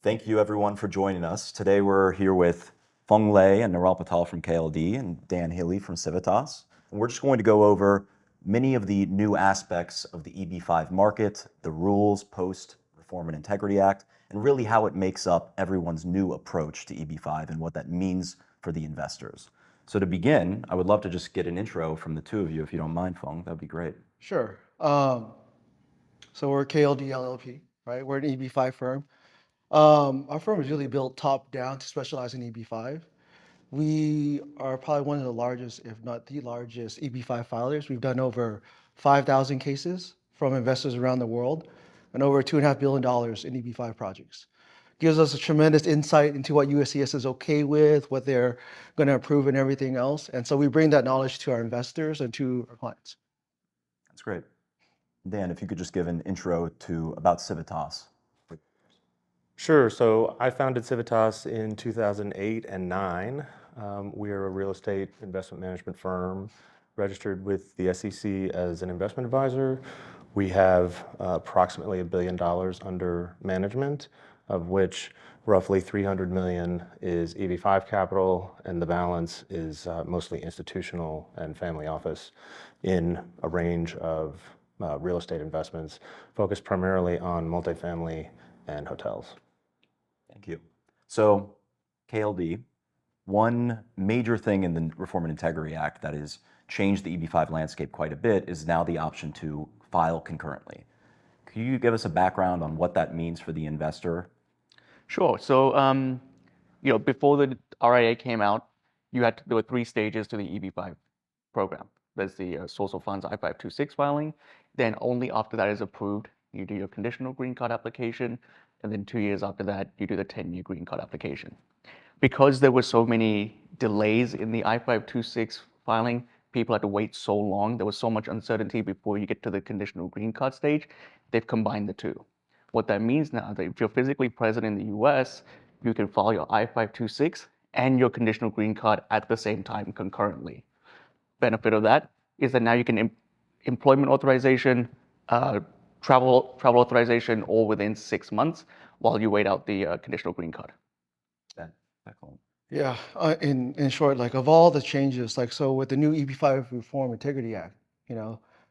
Thank you everyone for joining us. Today we're here with Phuong and Niral Patel from KLD and Dan Healy from Civitas. And we're just going to go over many of the new aspects of the EB-5 market, the rules post Reform and Integrity Act, and really how it makes up everyone's new approach to EB-5 and what that means for the investors. So to begin, I would love to just get an intro from the two of you, if you don't mind, Phuong. That would be great. Sure. So we're KLD LLP, right? We're an EB-5 firm. Our firm is really built top down to specialize in EB-5. We are probably one of the largest, if not the largest, EB-5 filers. We've done over 5,000 cases from investors around the world and over $2.5 billion in EB-5 projects. Gives us a tremendous insight into what USCS is okay with, what they're going to approve and everything else. And so we bring that knowledge to our investors and to our clients. That's great. Dan, if you could just give an intro about Civitas. Sure. So I founded Civitas in 2008 and 9. We are a real estate investment management firm registered with the SEC as an investment advisor. We have approximately $1 billion under management, of which roughly $300 million is EB-5 capital, and the balance is mostly institutional and family office in a range of real estate investments focused primarily on multifamily and hotels. Thank you. So KLD, one major thing in the Reform and Integrity Act that has changed the EB-5 landscape quite a bit is now the option to file concurrently. Can you give us a background on what that means for the investor? Sure. So, before the RIA came out, there were 3 stages to the EB-5 program. There's the source of funds I-526 filing. Then only after that is approved, you do your conditional green card application. And then 2 years after that, you do the 10-year green card application. Because there were so many delays in the I-526 filing, people had to wait so long, there was so much uncertainty before you get to the conditional green card stage, they've combined the two. What that means now is that if you're physically present in the US, you can file your I-526 and your conditional green card at the same time concurrently. Benefit of that is that now you can employment authorization, travel authorization all within 6 months while you wait out the conditional green card. Excellent. Yeah, in short, like of all the changes, like so with the new EB-5 Reform Integrity Act,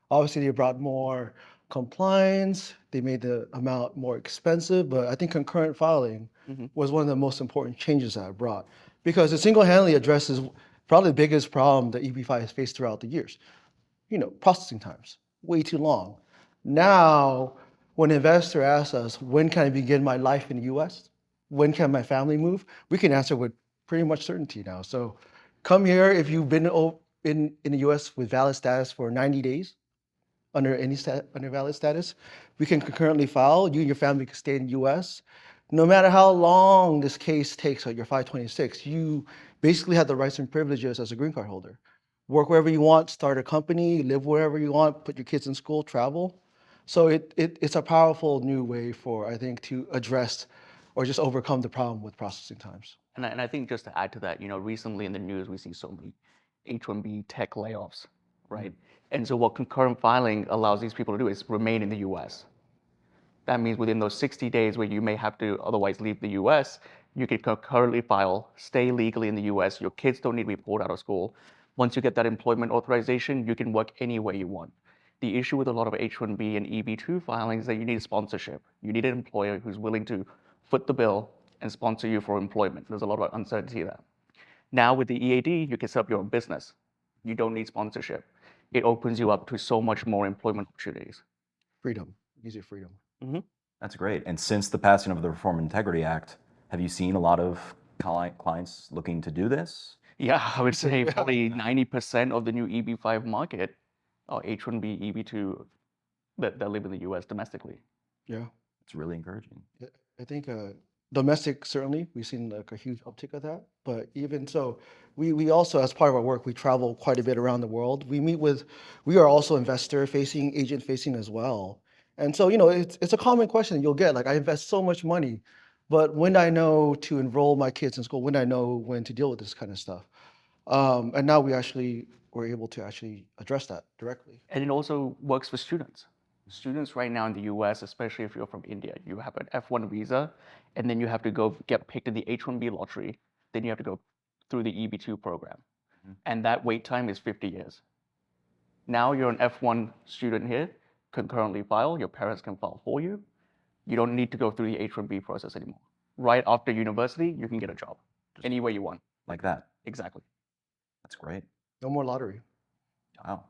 obviously they brought more compliance, they made the amount more expensive, but I think concurrent filing was one of the most important changes that it brought because it single-handedly addresses probably the biggest problem that EB-5 has faced throughout the years. Processing times, way too long. Now, when an investor asks us, when can I begin my life in the US? When can my family move? We can answer with pretty much certainty now. So come here if you've been in the US with valid status for 90 days, under valid status, we can concurrently file. You and your family can stay in the US. No matter how long this case takes, like your 526, you basically have the rights and privileges as a green card holder. Work wherever you want, start a company, live wherever you want, put your kids in school, travel. So it's a powerful new way I think, to address or just overcome the problem with processing times. And I think just to add to that, recently in the news, we see so many H-1B tech layoffs, right? And so what concurrent filing allows these people to do is remain in the US. That means within those 60 days where you may have to otherwise leave the US, you can concurrently file, stay legally in the US, your kids don't need to be pulled out of school. Once you get that employment authorization, you can work anywhere you want. The issue with a lot of H-1B and EB-2 filings is that you need sponsorship. You need an employer who's willing to foot the bill and sponsor you for employment. There's a lot of uncertainty there. Now with the EAD, you can set up your own business. You don't need sponsorship. It opens you up to so much more employment opportunities. Freedom, easier freedom. That's great. And since the passing of the Reform and Integrity Act, have you seen a lot of clients looking to do this? Yeah, I would say probably 90% of the new EB-5 market are H-1B, EB-2 that live in the US domestically. Yeah. It's really encouraging. I think domestic, certainly, we've seen like a huge uptick of that. But even so, we also, as part of our work, we travel quite a bit around the world. We are also investor-facing, agent-facing as well. And so, it's a common question you'll get, like, I invest so much money, but when do I know to enroll my kids in school? When do I know when to deal with this kind of stuff? And now we're able to actually address that directly. And it also works for students. Students right now in the US, especially if you're from India, you have an F1 visa, and then you have to go get picked in the H1B lottery. Then you have to go through the EB2 program. And that wait time is 50 years. Now you're an F1 student here, concurrently file, your parents can file for you. You don't need to go through the H1B process anymore. Right after university, you can get a job any way you want. Like that. Exactly. That's great. No more lottery. Wow.